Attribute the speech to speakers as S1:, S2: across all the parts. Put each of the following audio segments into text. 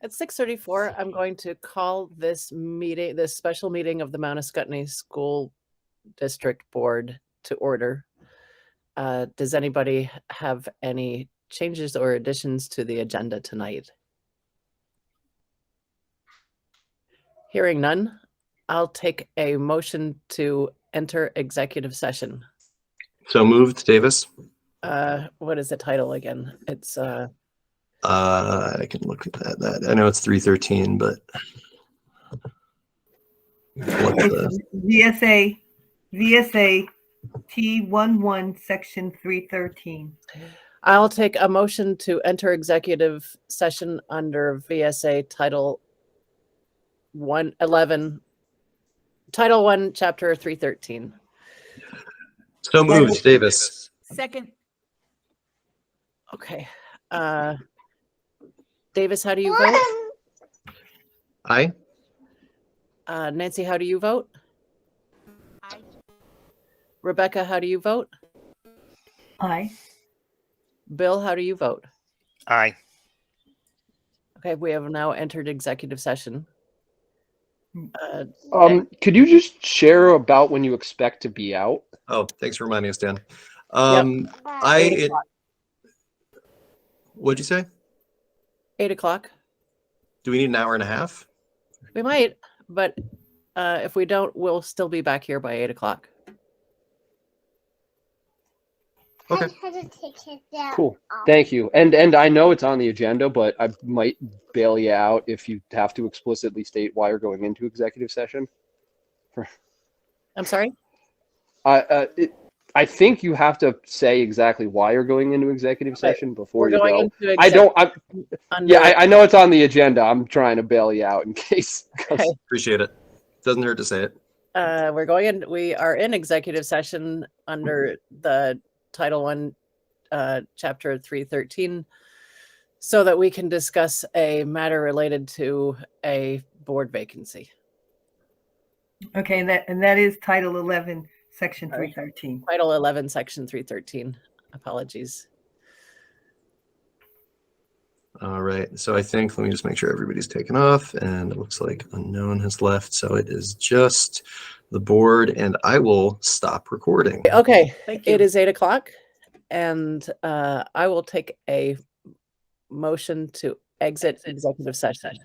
S1: At 6:34, I'm going to call this meeting, this special meeting of the Mount Escutney School District Board to order. Does anybody have any changes or additions to the agenda tonight? Hearing none, I'll take a motion to enter executive session.
S2: So moved, Davis.
S1: What is the title again? It's
S2: I can look at that. I know it's 313, but
S3: VSA T11 section 313.
S1: I'll take a motion to enter executive session under VSA Title 111, Title 1, Chapter 313.
S2: So moved, Davis.
S4: Second.
S1: Okay. Davis, how do you vote?
S2: Aye.
S1: Nancy, how do you vote?
S4: Aye.
S1: Rebecca, how do you vote?
S3: Aye.
S1: Bill, how do you vote?
S5: Aye.
S1: Okay, we have now entered executive session.
S6: Could you just share about when you expect to be out?
S2: Oh, thanks for reminding us, Dan. What'd you say?
S1: 8 o'clock.
S2: Do we need an hour and a half?
S1: We might, but if we don't, we'll still be back here by 8 o'clock.
S2: Okay.
S6: Cool. Thank you. And I know it's on the agenda, but I might bail you out if you have to explicitly state why you're going into executive session.
S1: I'm sorry?
S6: I think you have to say exactly why you're going into executive session before you go. I know it's on the agenda. I'm trying to bail you out in case.
S1: Okay.
S2: Appreciate it. Doesn't hurt to say it.
S1: We are in executive session under the Title 1, Chapter 313, so that we can discuss a matter related to a board vacancy.
S3: Okay, and that is Title 11, Section 313.
S1: Title 11, Section 313. Apologies.
S2: All right. So I think, let me just make sure everybody's taken off, and it looks like unknown has left. So it is just the board, and I will stop recording.
S1: Okay.
S4: Thank you.
S1: It is 8 o'clock, and I will take a motion to exit executive session.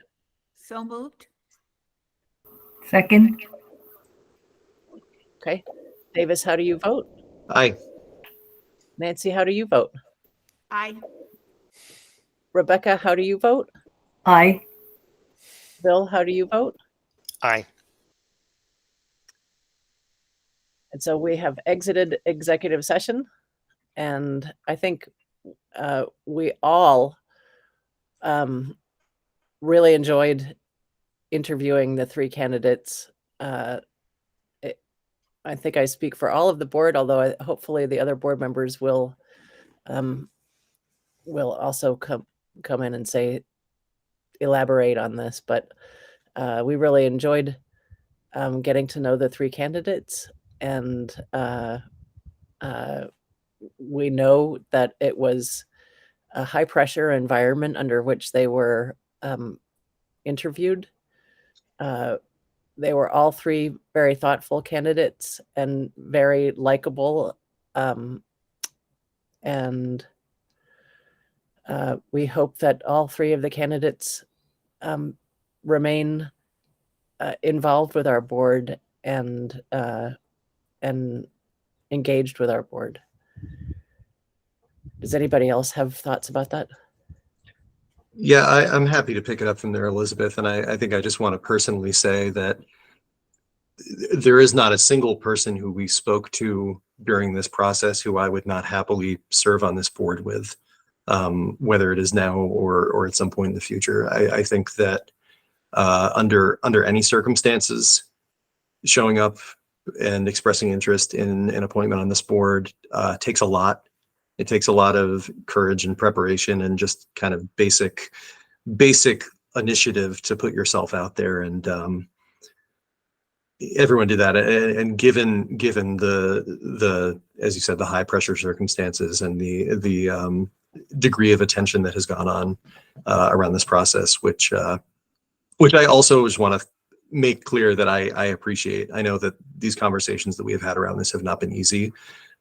S4: So moved.
S3: Second.
S1: Okay. Davis, how do you vote?
S2: Aye.
S1: Nancy, how do you vote?
S4: Aye.
S1: Rebecca, how do you vote?
S3: Aye.
S1: Bill, how do you vote?
S5: Aye.
S1: And so we have exited executive session, and I think we all really enjoyed interviewing the three candidates. I think I speak for all of the board, although hopefully the other board members will also come in and elaborate on this. But we really enjoyed getting to know the three candidates, and we know that it was a high pressure environment under which they were interviewed. They were all three very thoughtful candidates and very likable. And we hope that all three of the candidates remain involved with our board and engaged with our board. Does anybody else have thoughts about that?
S2: Yeah, I'm happy to pick it up from there, Elizabeth. And I think I just want to personally say that there is not a single person who we spoke to during this process who I would not happily serve on this board with, whether it is now or at some point in the future. I think that under any circumstances, showing up and expressing interest in an appointment on this board takes a lot. It takes a lot of courage and preparation and just kind of basic initiative to put yourself out there. And everyone did that. And given the as you said, the high pressure circumstances and the degree of attention that has gone on around this process, which I also just want to make clear that I appreciate. I know that these conversations that we have had around this have not been easy,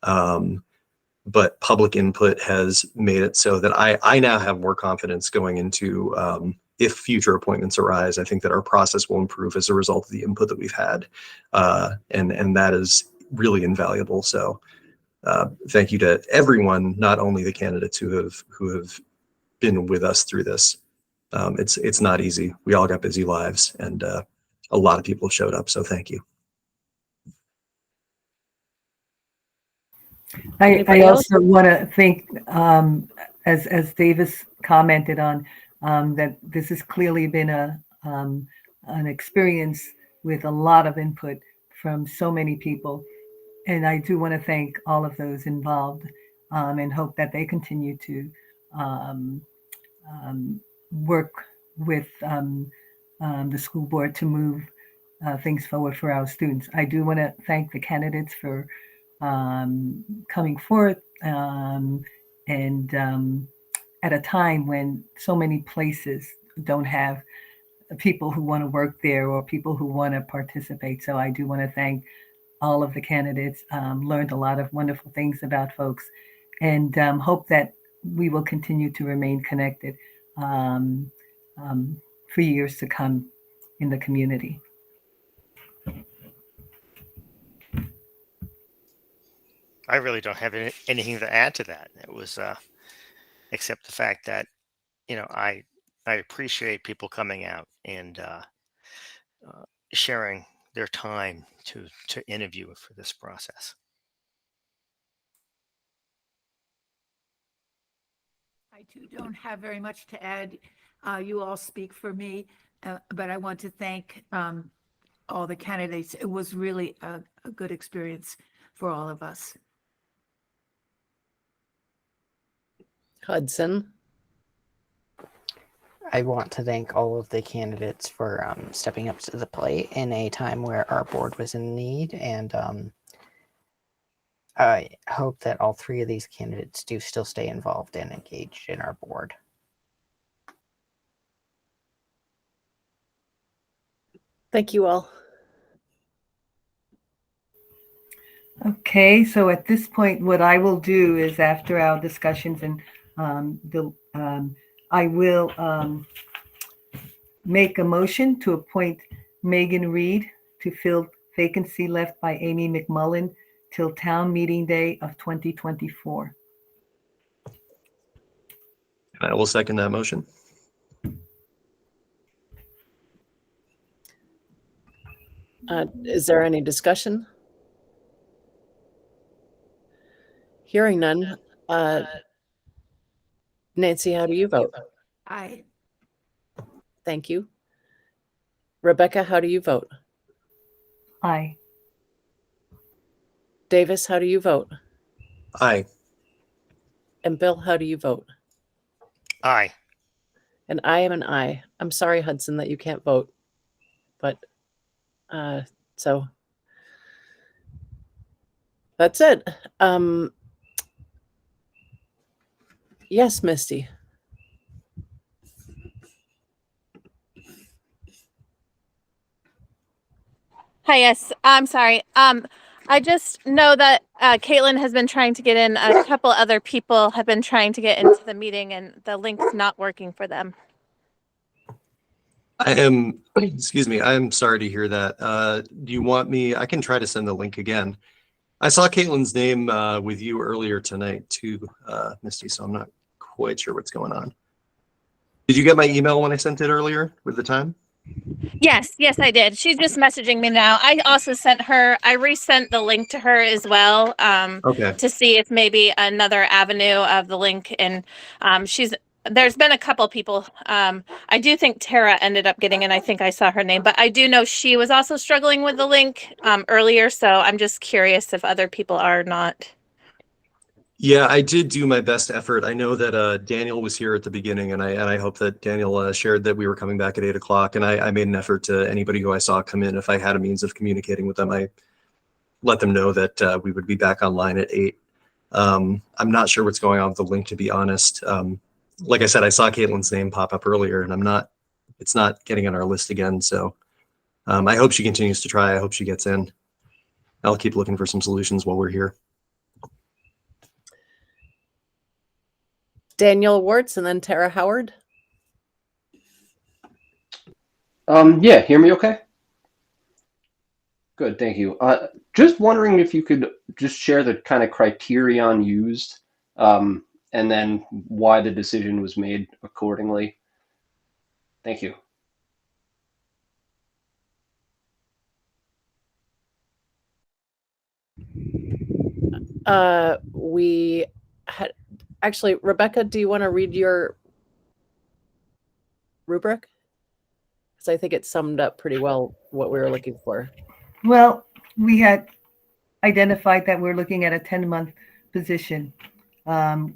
S2: but public input has made it so that I now have more confidence going into if future appointments arise. I think that our process will improve as a result of the input that we've had, and that is really invaluable. So thank you to everyone, not only the candidates who have been with us through this. It's not easy. We all got busy lives, and a lot of people have showed up. So thank you.
S3: I also want to think, as Davis commented on, that this has clearly been an experience with a lot of input from so many people. And I do want to thank all of those involved, and hope that they continue to work with the school board to move things forward for our students. I do want to thank the candidates for coming forth, and at a time when so many places don't have people who want to work there or people who want to participate. So I do want to thank all of the candidates. Learned a lot of wonderful things about folks, and hope that we will continue to remain connected for years to come in the community.
S5: I really don't have anything to add to that. It was, except the fact that, I appreciate people coming out and sharing their time to interview for this process.
S4: I too don't have very much to add. You all speak for me, but I want to thank all the candidates. It was really a good experience for all of us.
S1: Hudson.
S7: I want to thank all of the candidates for stepping up to the plate in a time where our board was in need, and I hope that all three of these candidates do still stay involved and engaged in our board.
S1: Thank you all.
S3: Okay, so at this point, what I will do is, after our discussions, and I will make a motion to appoint Megan Reed to fill vacancy left by Amy McMullen till town meeting day of 2024.
S2: I will second that motion.
S1: Is there any discussion? Hearing none. Nancy, how do you vote?
S4: Aye.
S1: Thank you. Rebecca, how do you vote?
S3: Aye.
S1: Davis, how do you vote?
S2: Aye.
S1: And Bill, how do you vote?
S5: Aye.
S1: And I am an aye. I'm sorry, Hudson, that you can't vote, but so that's it. Yes, Misty.
S8: Hi, yes. I'm sorry. I just know that Caitlin has been trying to get in. A couple other people have been trying to get into the meeting, and the link's not working for them.
S2: Excuse me, I am sorry to hear that. Do you want me, I can try to send the link again. I saw Caitlin's name with you earlier tonight too, Misty, so I'm not quite sure what's going on. Did you get my email when I sent it earlier with the time?
S8: Yes, I did. She's just messaging me now. I also I resent the link to her as well,
S2: Okay.
S8: to see if maybe another avenue of the link. And there's been a couple people. I do think Tara ended up getting in. I think I saw her name, but I do know she was also struggling with the link earlier. So I'm just curious if other people are not.
S2: Yeah, I did do my best effort. I know that Daniel was here at the beginning, and I hope that Daniel shared that we were coming back at 8 o'clock. And I made an effort to anybody who I saw come in, if I had a means of communicating with them, I let them know that we would be back online at 8. I'm not sure what's going on with the link, to be honest. Like I said, I saw Caitlin's name pop up earlier, and it's not getting on our list again. So I hope she continues to try. I hope she gets in. I'll keep looking for some solutions while we're here.
S1: Daniel Wartz and then Tara Howard.
S6: Yeah, hear me okay? Good, thank you. Just wondering if you could just share the kind of criterion used, and then why the decision was made accordingly. Thank you.
S1: We had actually, Rebecca, do you want to read your rubric? Because I think it summed up pretty well what we were looking for.
S3: Well, we had identified that we're looking at a 10-month position,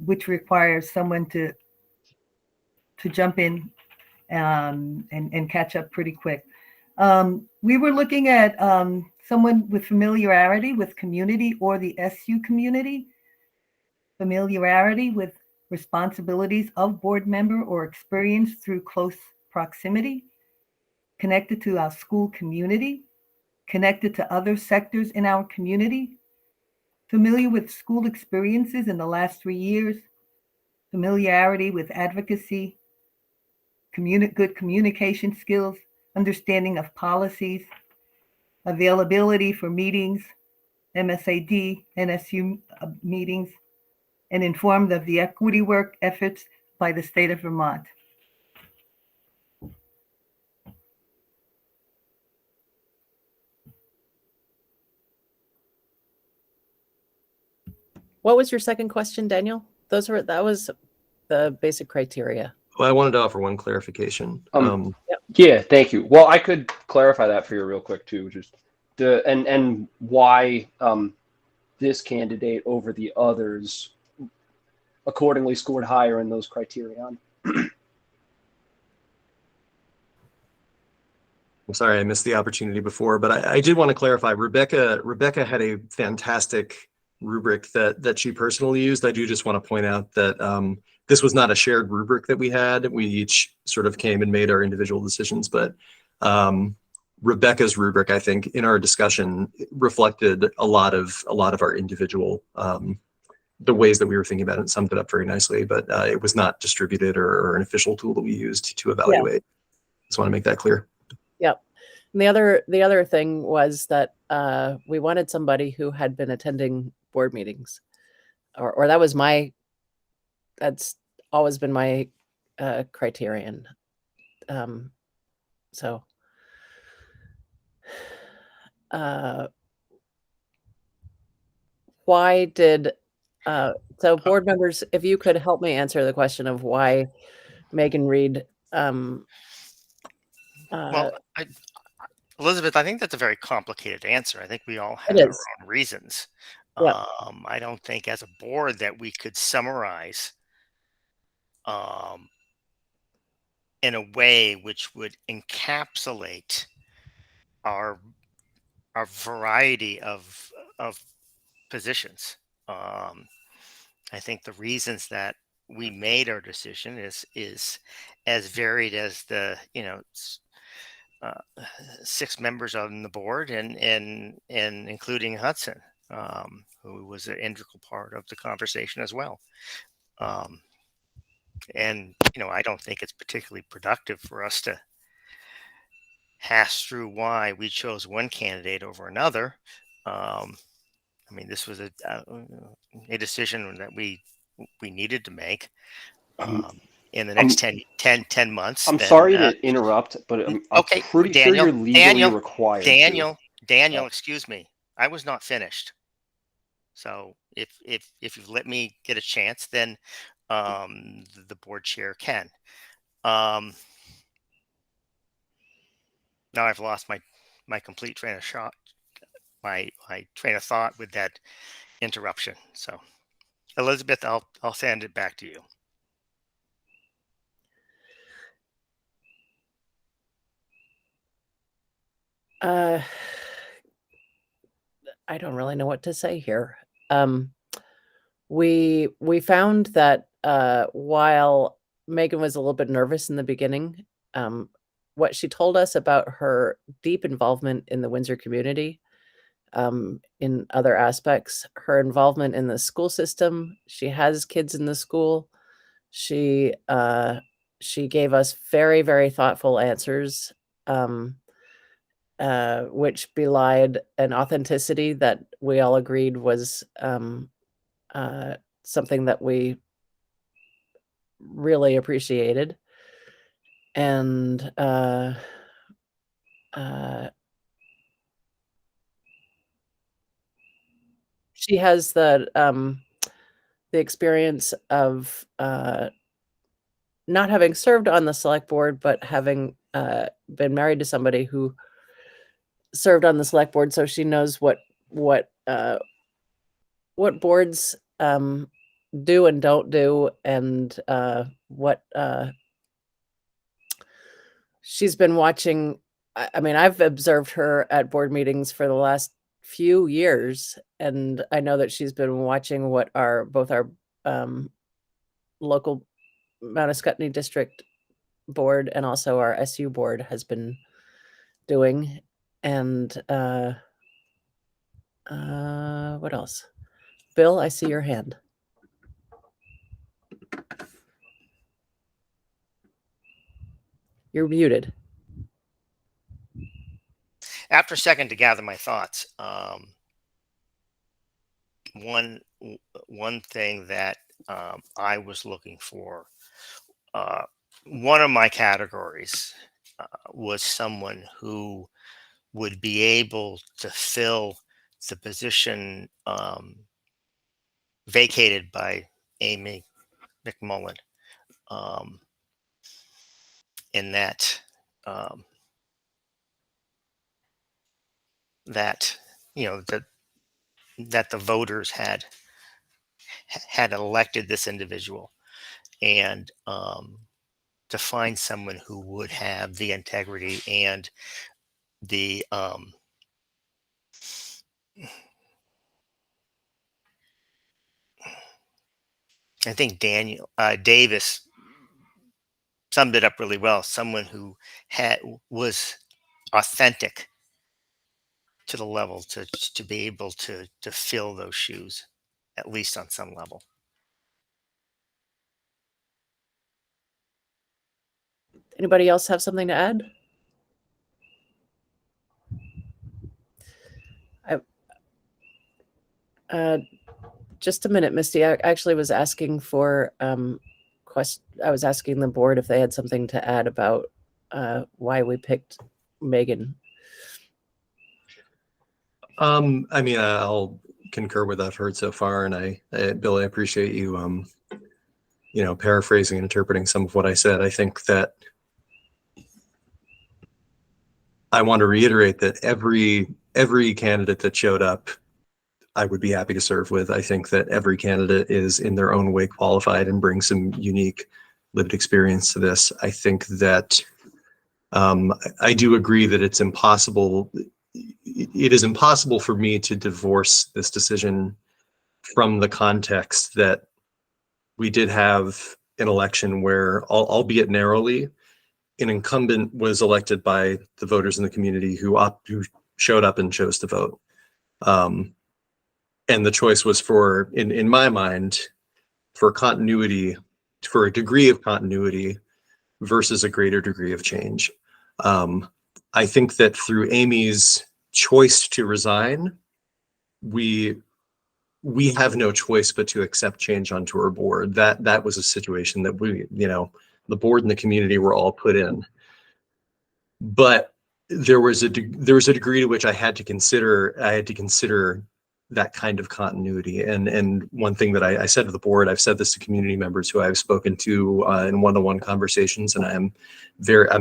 S3: which requires someone to jump in and catch up pretty quick. We were looking at someone with familiarity with community or the SU community, familiarity with responsibilities of board member or experience through close proximity, connected to our school community, connected to other sectors in our community, familiar with school experiences in the last 3 years, familiarity with advocacy, good communication skills, understanding of policies, availability for meetings, MSAD, NSU meetings, and informed of the equity work efforts by the state of Vermont.
S1: What was your second question, Daniel? That was the basic criteria.
S2: Well, I wanted to offer one clarification.
S6: Yeah, thank you. Well, I could clarify that for you real quick too, just and why this candidate over the others accordingly scored higher in those criterion.
S2: I'm sorry I missed the opportunity before, but I did want to clarify. Rebecca had a fantastic rubric that she personally used. I do just want to point out that this was not a shared rubric that we had. We each sort of came and made our individual decisions, but Rebecca's rubric, I think, in our discussion reflected a lot of our individual the ways that we were thinking about it, and summed it up very nicely. But it was not distributed or an official tool that we used to evaluate. Yeah. Just want to make that clear. Yep.
S1: And the other thing was that we wanted somebody who had been attending board meetings, or that's always been my criterion. So why did so board members, if you could help me answer the question of why Megan Reed
S5: Well, Elizabeth, I think that's a very complicated answer. I think we all have our own reasons.
S1: Yep.
S5: I don't think as a board that we could summarize in a way which would encapsulate our variety of positions. I think the reasons that we made our decision is as varied as the 6 members on the board and including Hudson, who was an integral part of the conversation as well. And I don't think it's particularly productive for us to hash through why we chose one candidate over another. I mean, this was a decision that we needed to make in the next 10 months.
S6: I'm sorry to interrupt, but I'm
S5: okay,
S6: pretty sure you're legally required to.
S5: Daniel, excuse me. I was not finished. So if you've let me get a chance, then the board chair can. Now I've lost my complete train of thought. My train of thought with that interruption. So, Elizabeth, I'll send it back to you.
S1: I don't really know what to say here. we found that while Megan was a little bit nervous in the beginning, what she told us about her deep involvement in the Windsor community, in other aspects, her involvement in the school system. She has kids in the school. She gave us very, very thoughtful answers, which belied an authenticity that we all agreed was something that we really appreciated. And she has the experience of not having served on the select board, but having been married to somebody who served on the select board, so she knows what boards do and don't do, and what she's been watching. I mean, I've observed her at board meetings for the last few years, and I know that she's been watching what both our local Mount Escutney district board and also our SU board has been doing. And what else? Bill, I see your hand. You're muted.
S5: After a second to gather my thoughts, one thing that I was looking for, one of my categories was someone who would be able to fill the position vacated by Amy McMullen, in that that that the voters had elected this individual, and to find someone who would have the integrity and the I think Davis summed it up really well. Someone who was authentic to the level to be able to fill those shoes, at least on some level.
S1: Anybody else have something to add? Just a minute, Misty. I actually was asking for I was asking the board if they had something to add about why we picked Megan.
S2: I mean, I'll concur with what I've heard so far, and Bill, I appreciate you, paraphrasing and interpreting some of what I said. I think that I want to reiterate that every candidate that showed up, I would be happy to serve with. I think that every candidate is in their own way qualified and brings some unique lived experience to this. I think that I do agree that it's impossible. It is impossible for me to divorce this decision from the context that we did have an election where, albeit narrowly, an incumbent was elected by the voters in the community who showed up and chose to vote. And the choice was in my mind, for continuity, for a degree of continuity versus a greater degree of change. I think that through Amy's choice to resign, we have no choice but to accept change onto our board. That was a situation that the board and the community were all put in. But there was a degree to which I had to consider that kind of continuity. And one thing that I said to the board, I've said this to community members who I've spoken to in one-on-one conversations, and I'm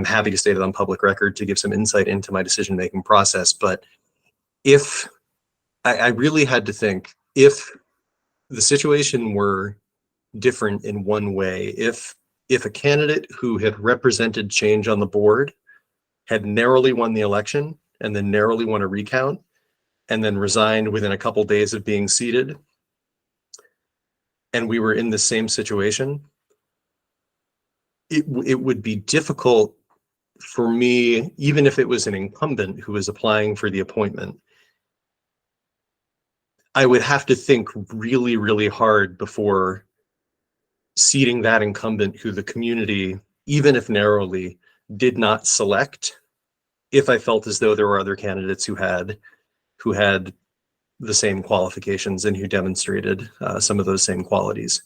S2: happy to state it on public record to give some insight into my decision-making process. But if I really had to think, if the situation were different in one way, if a candidate who had represented change on the board had narrowly won the election and then narrowly won a recount and then resigned within a couple days of being seated, and we were in the same situation, it would be difficult for me, even if it was an incumbent who was applying for the appointment. I would have to think really, really hard before seating that incumbent who the community, even if narrowly, did not select, if I felt as though there were other candidates who had the same qualifications and who demonstrated some of those same qualities.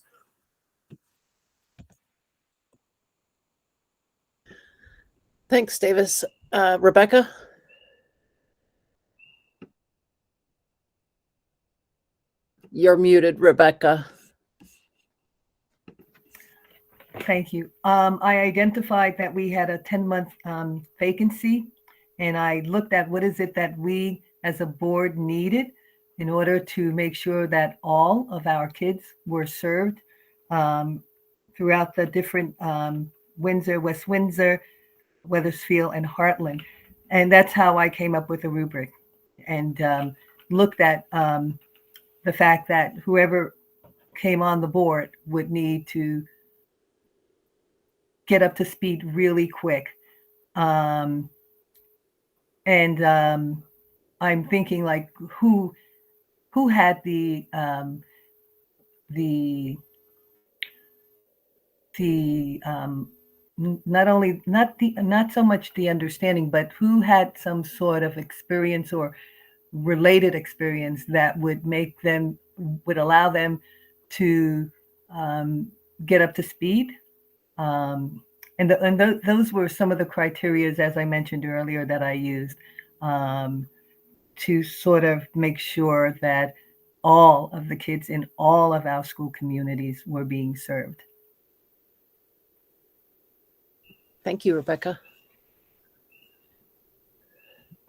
S1: Thanks, Davis. Rebecca? You're muted, Rebecca.
S3: Thank you. I identified that we had a 10-month vacancy, and I looked at what is it that we as a board needed in order to make sure that all of our kids were served throughout the different Windsor, West Windsor, Weathersfield, and Heartland. And that's how I came up with a rubric and looked at the fact that whoever came on the board would need to get up to speed really quick. And I'm thinking like who had the not so much the understanding, but who had some sort of experience or related experience that would allow them to get up to speed. Those were some of the criterias, as I mentioned earlier, that I used to sort of make sure that all of the kids in all of our school communities were being served.
S1: Thank you, Rebecca.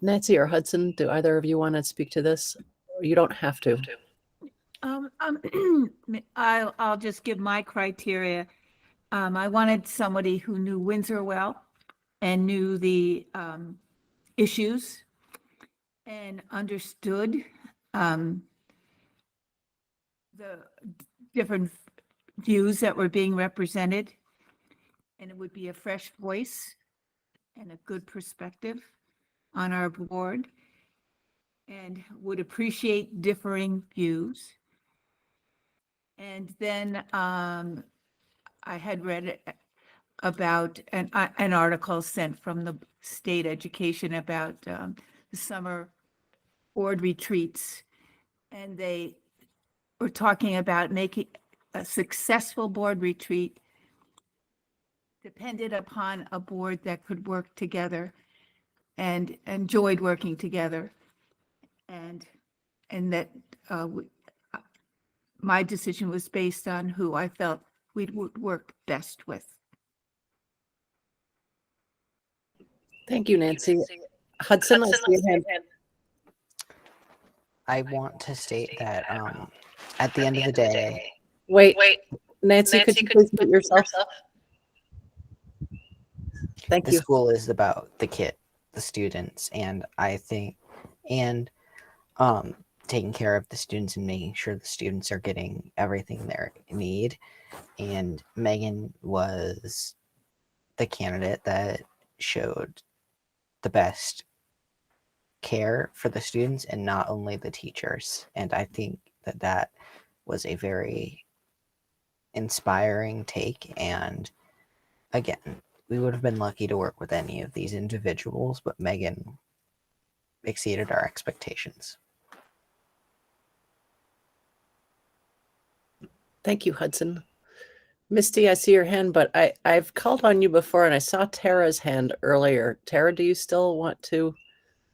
S1: Nancy or Hudson, do either of you want to speak to this? You don't have to.
S4: I'll just give my criteria. I wanted somebody who knew Windsor well and knew the issues and understood the different views that were being represented. And it would be a fresh voice and a good perspective on our board and would appreciate differing views. And then I had read about an article sent from the state education about the summer board retreats. And they were talking about making a successful board retreat depended upon a board that could work together and enjoyed working together. And that my decision was based on who I felt we would work best with.
S1: Thank you, Nancy. Hudson, I see your hand.
S7: I want to state that at the end of the day,
S1: Wait, Nancy, could you please mute yourself? Thank
S7: the
S1: you.
S7: school is about the kid, the students, and I think, and taking care of the students and making sure the students are getting everything they need. And Megan was the candidate that showed the best care for the students and not only the teachers. And I think that that was a very inspiring take. And again, we would have been lucky to work with any of these individuals, but Megan exceeded our expectations.
S1: Thank you, Hudson. Misty, I see your hand, but I've called on you before and I saw Tara's hand earlier. Tara, do you still want to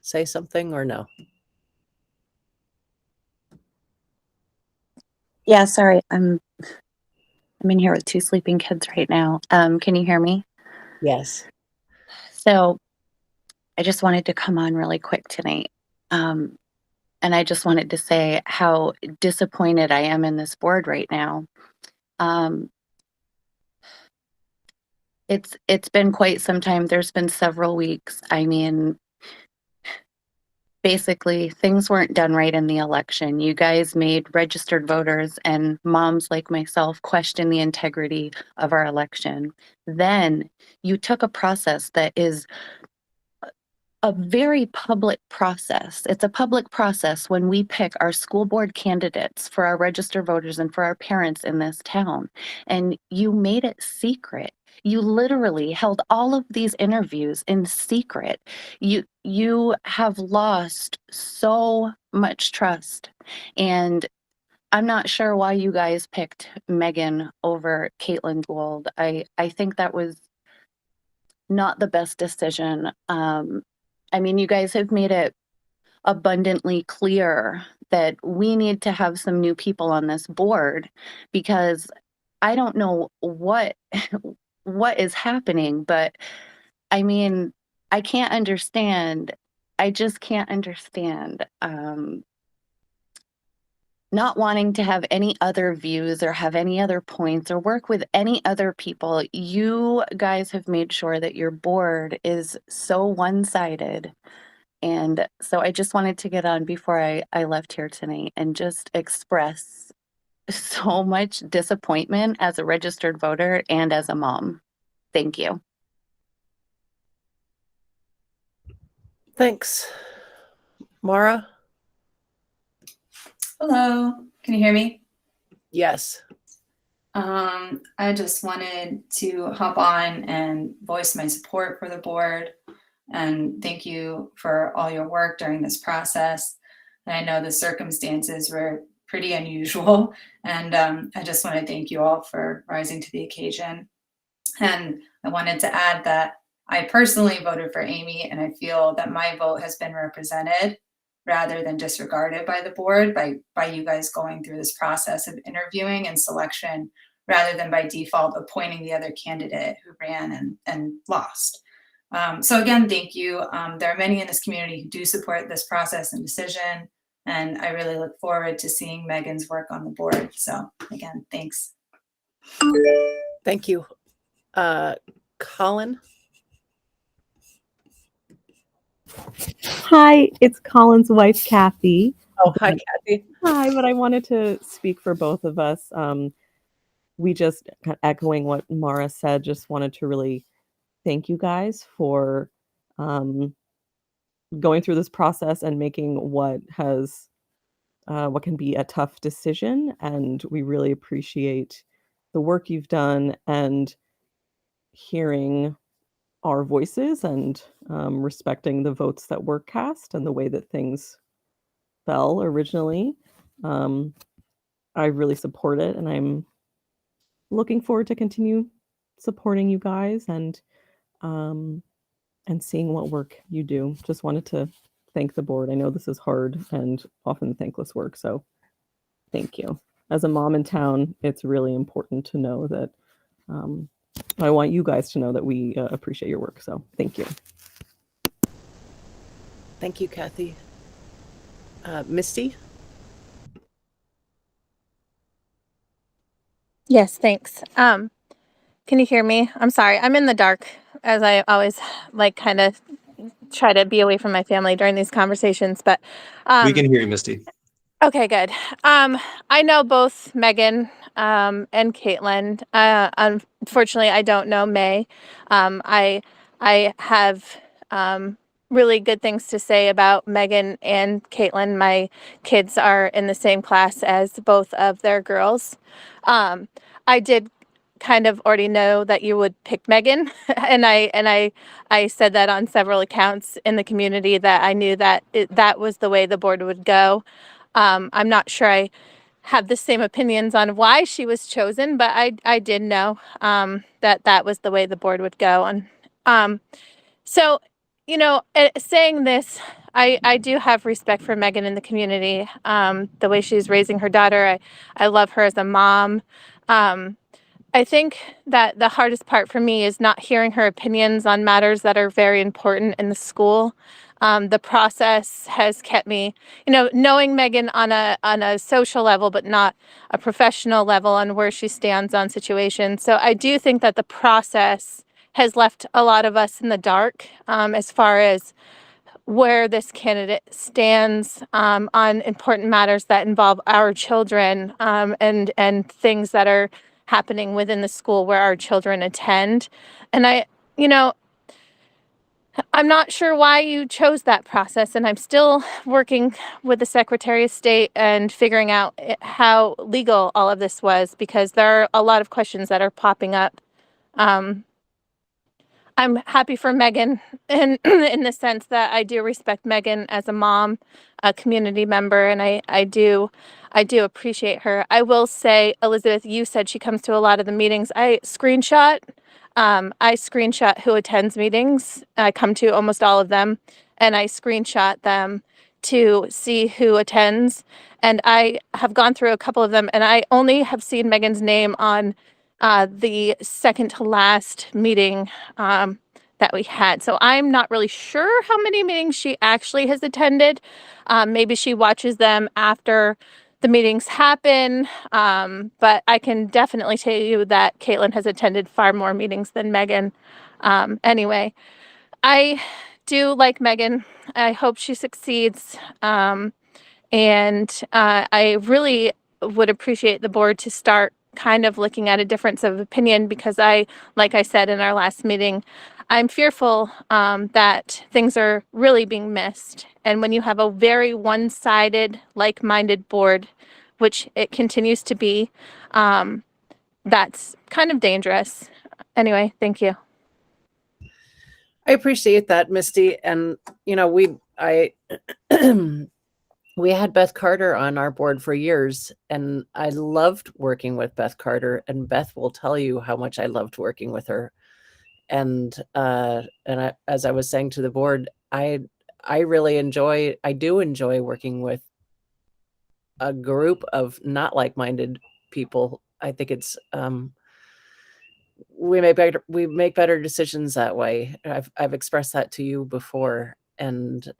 S1: say something or no?
S9: Yeah, sorry. I'm in here with two sleeping kids right now. Can you hear me?
S1: Yes.
S9: So I just wanted to come on really quick tonight. And I just wanted to say how disappointed I am in this board right now. It's been quite some time. There's been several weeks. I mean, basically things weren't done right in the election. You guys made registered voters and moms like myself question the integrity of our election. Then you took a process that is a very public process. It's a public process when we pick our school board candidates for our registered voters and for our parents in this town. And you made it secret. You literally held all of these interviews in secret. You have lost so much trust. And I'm not sure why you guys picked Megan over Caitlin Gould. I think that was not the best decision. I mean, you guys have made it abundantly clear that we need to have some new people on this board, because I don't know what what is happening, but I mean, I can't understand. I just can't understand not wanting to have any other views or have any other points or work with any other people. You guys have made sure that your board is so one-sided. And so I just wanted to get on before I left here tonight and just express so much disappointment as a registered voter and as a mom. Thank you.
S1: Thanks. Mara?
S10: Hello, can you hear me?
S1: Yes.
S10: I just wanted to hop on and voice my support for the board and thank you for all your work during this process. And I know the circumstances were pretty unusual, and I just want to thank you all for rising to the occasion. And I wanted to add that I personally voted for Amy, and I feel that my vote has been represented rather than disregarded by the board by you guys going through this process of interviewing and selection rather than by default appointing the other candidate who ran and lost. So again, thank you. There are many in this community who do support this process and decision, and I really look forward to seeing Megan's work on the board. So again, thanks.
S1: Thank you. Colin?
S11: Hi, it's Colin's wife, Kathy.
S1: Oh, hi, Kathy.
S11: Hi, but I wanted to speak for both of us. We just, echoing what Mara said, just wanted to really thank you guys for going through this process and making what can be a tough decision. And we really appreciate the work you've done and hearing our voices and respecting the votes that were cast and the way that things fell originally. I really support it, and I'm looking forward to continue supporting you guys and seeing what work you do. Just wanted to thank the board. I know this is hard and often thankless work, so thank you. As a mom in town, it's really important to know that I want you guys to know that we appreciate your work. So thank you.
S1: Thank you, Kathy. Misty?
S8: Yes, thanks. Can you hear me? I'm sorry. I'm in the dark, as I always kind of try to be away from my family during these conversations, but
S2: We can hear you, Misty.
S8: okay, good. I know both Megan and Caitlin. Unfortunately, I don't know May. I have really good things to say about Megan and Caitlin. My kids are in the same class as both of their girls. I did kind of already know that you would pick Megan, and I said that on several accounts in the community that I knew that that was the way the board would go. I'm not sure I have the same opinions on why she was chosen, but I did know that that was the way the board would go. And so, saying this, I do have respect for Megan in the community, the way she's raising her daughter. I love her as a mom. I think that the hardest part for me is not hearing her opinions on matters that are very important in the school. The process has kept me, knowing Megan on a social level, but not a professional level on where she stands on situations. So I do think that the process has left a lot of us in the dark as far as where this candidate stands on important matters that involve our children, and things that are happening within the school where our children attend. And I'm not sure why you chose that process, and I'm still working with the Secretary of State and figuring out how legal all of this was, because there are a lot of questions that are popping up. I'm happy for Megan in in the sense that I do respect Megan as a mom, a community member, and I do appreciate her. I will say, Elizabeth, you said she comes to a lot of the meetings. I screenshot who attends meetings. I come to almost all of them, and I screenshot them to see who attends. And I have gone through a couple of them, and I only have seen Megan's name on the second to last meeting that we had. So I'm not really sure how many meetings she actually has attended. Maybe she watches them after the meetings happen. But I can definitely tell you that Caitlin has attended far more meetings than Megan. Anyway, I do like Megan. I hope she succeeds. And I really would appreciate the board to start kind of looking at a difference of opinion, because like I said in our last meeting, I'm fearful that things are really being missed. And when you have a very one-sided, like-minded board, which it continues to be, that's kind of dangerous. Anyway, thank you.
S1: I appreciate that, Misty. And we had Beth Carter on our board for years, and I loved working with Beth Carter, and Beth will tell you how much I loved working with her. And as I was saying to the board, I do enjoy working with a group of not like-minded people. I think it's we make better decisions that way. I've expressed that to you before, and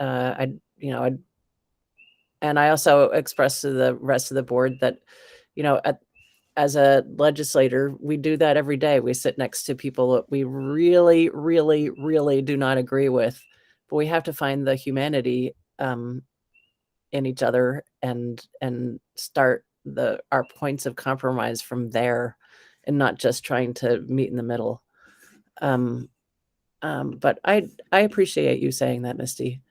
S1: I also expressed to the rest of the board that, as a legislator, we do that every day. We sit next to people that we really, really, really do not agree with, but we have to find the humanity in each other and start our points of compromise from there, and not just trying to meet in the middle. But I appreciate you saying that, Misty.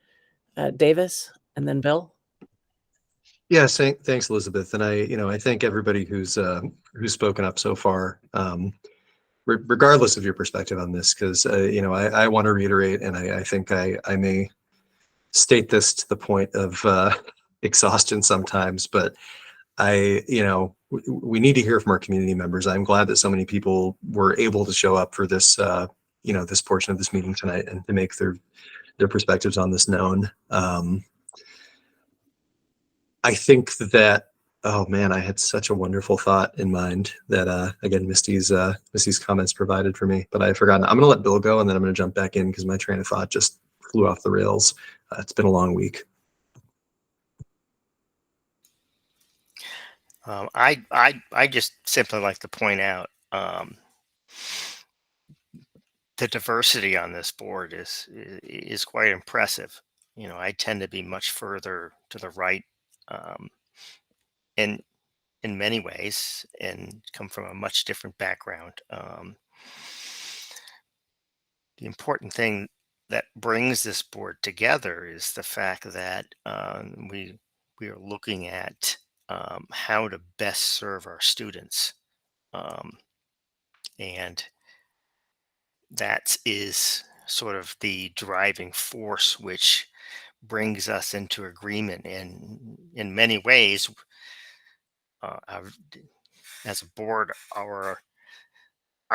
S1: Davis, and then Bill.
S2: Yes, thanks, Elizabeth. And I thank everybody who's spoken up so far, regardless of your perspective on this, because I want to reiterate, and I think I may state this to the point of exhaustion sometimes, but we need to hear from our community members. I'm glad that so many people were able to show up for this this portion of this meeting tonight, and to make their perspectives on this known. I think that, oh man, I had such a wonderful thought in mind that again, Misty's comments provided for me, but I've forgotten. I'm gonna let Bill go, and then I'm gonna jump back in because my train of thought just flew off the rails. It's been a long week.
S5: I just simply like to point out the diversity on this board is quite impressive. I tend to be much further to the right, in many ways, and come from a much different background. The important thing that brings this board together is the fact that we are looking at how to best serve our students, and that is sort of the driving force which brings us into agreement. And in many ways, as a board, our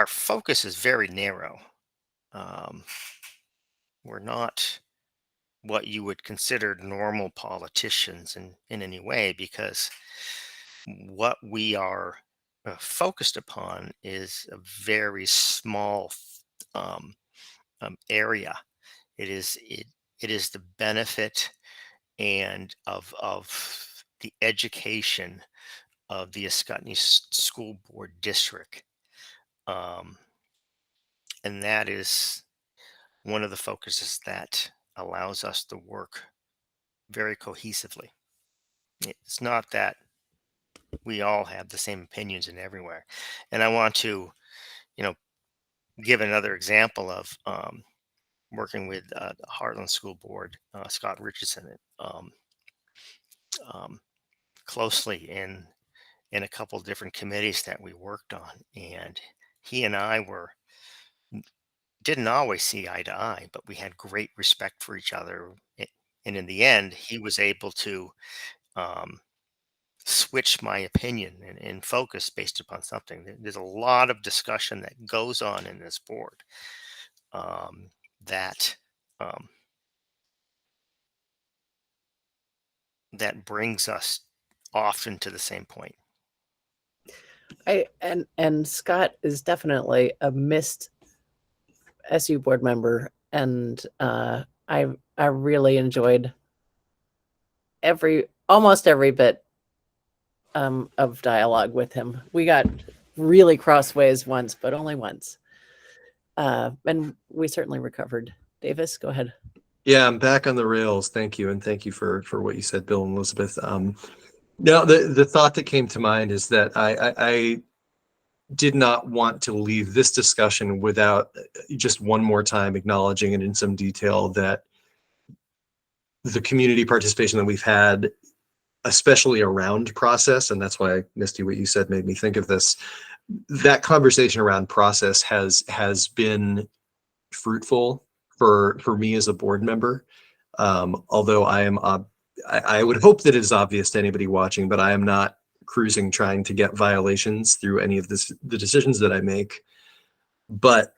S5: focus is very narrow. We're not what you would consider normal politicians in any way, because what we are focused upon is a very small area. It is the benefit and of the education of the Ascutney School Board District, and that is one of the focuses that allows us to work very cohesively. It's not that we all have the same opinions in everywhere. And I want to, you know, give another example of working with the Heartland School Board, Scott Richardson, um, closely in a couple different committees that we worked on, and he and I didn't always see eye to eye, but we had great respect for each other. And in the end, he was able to um, switch my opinion and focus based upon something. There's a lot of discussion that goes on in this board that um, that brings us often to the same point.
S1: And Scott is definitely a missed SU board member, and I really enjoyed almost every bit of dialogue with him. We got really crossways once, but only once, and we certainly recovered. Davis, go ahead.
S2: Yeah, I'm back on the rails. Thank you, and thank you for what you said, Bill and Elizabeth. Now, the thought that came to mind is that I did not want to leave this discussion without just one more time acknowledging it in some detail that the community participation that we've had, especially around process, and that's why, Misty, what you said made me think of this. That conversation around process has been fruitful for me as a board member. Although I would hope that it is obvious to anybody watching, but I am not cruising trying to get violations through any of the decisions that I make. But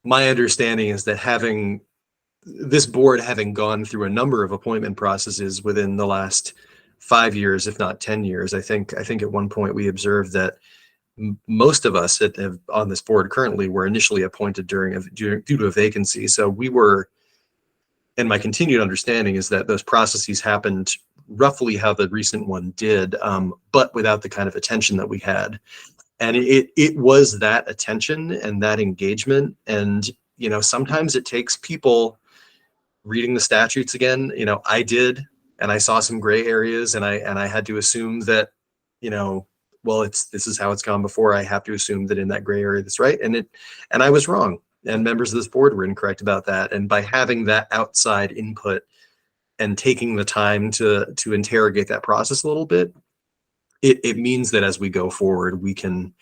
S2: my understanding is that this board having gone through a number of appointment processes within the last 5 years, if not 10 years, I think at one point we observed that most of us that have on this board currently were initially appointed due to a vacancy. So we were, and my continued understanding is that those processes happened roughly how the recent one did, but without the kind of attention that we had. And it was that attention and that engagement. And, sometimes it takes people reading the statutes again. I did, and I saw some gray areas, and I had to assume that, well, this is how it's gone before. I have to assume that in that gray area that's right. And I was wrong. And members of this board were incorrect about that. And by having that outside input and taking the time to interrogate that process a little bit, it means that as we go forward, we can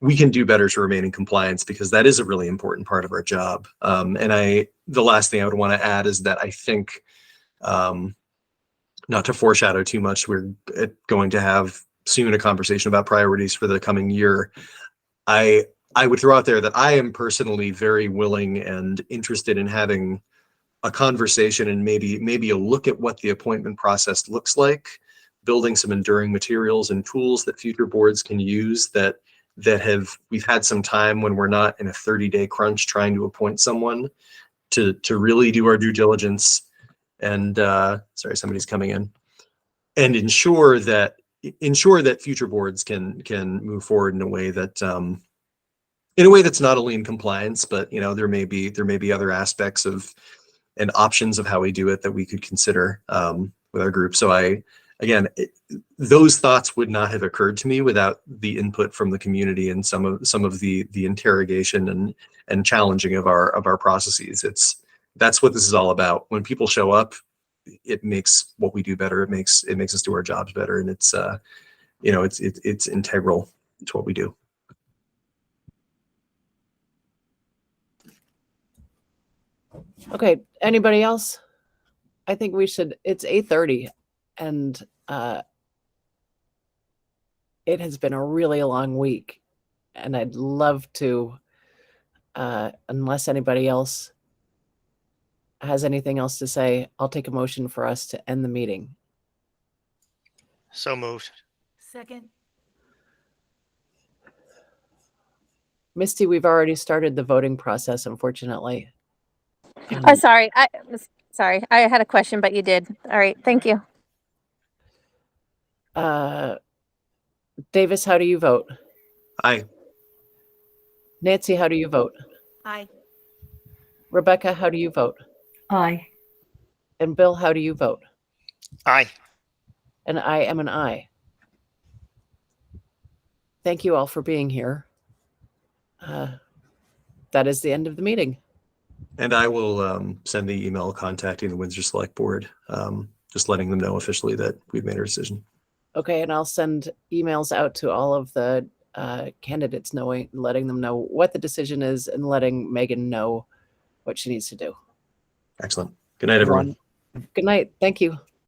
S2: do better to remain in compliance, because that is a really important part of our job. And the last thing I would want to add is that I think, not to foreshadow too much, we're going to have soon a conversation about priorities for the coming year. I would throw out there that I am personally very willing and interested in having a conversation and maybe a look at what the appointment process looks like, building some enduring materials and tools that future boards can use we've had some time when we're not in a 30-day crunch trying to appoint someone to really do our due diligence and sorry, somebody's coming in, and ensure that future boards can move forward in a way that's not only in compliance, but there may be other aspects of and options of how we do it that we could consider with our group. So those thoughts would not have occurred to me without the input from the community and some of the interrogation and challenging of our processes. That's what this is all about. When people show up, it makes what we do better. It makes us do our jobs better, and it's integral to what we do.
S1: Okay, anybody else? I think we should. It's 8:30, and it has been a really long week, and I'd love to, unless anybody else has anything else to say, I'll take a motion for us to end the meeting.
S5: So moved.
S4: Second.
S1: Misty, we've already started the voting process, unfortunately.
S8: Oh, sorry. Sorry. I had a question, but you did. All right. Thank you.
S1: Davis, how do you vote?
S2: Aye.
S1: Nancy, how do you vote?
S4: Aye.
S1: Rebecca, how do you vote?
S3: Aye.
S1: And Bill, how do you vote?
S5: Aye.
S1: And I am an aye. Thank you all for being here. That is the end of the meeting.
S2: And I will send the email contacting the Windsor Select Board, just letting them know officially that we've made our decision.
S1: Okay, and I'll send emails out to all of the candidates, letting them know what the decision is and letting Megan know what she needs to do.
S2: Excellent. Good night, everyone.
S1: Good night. Thank you.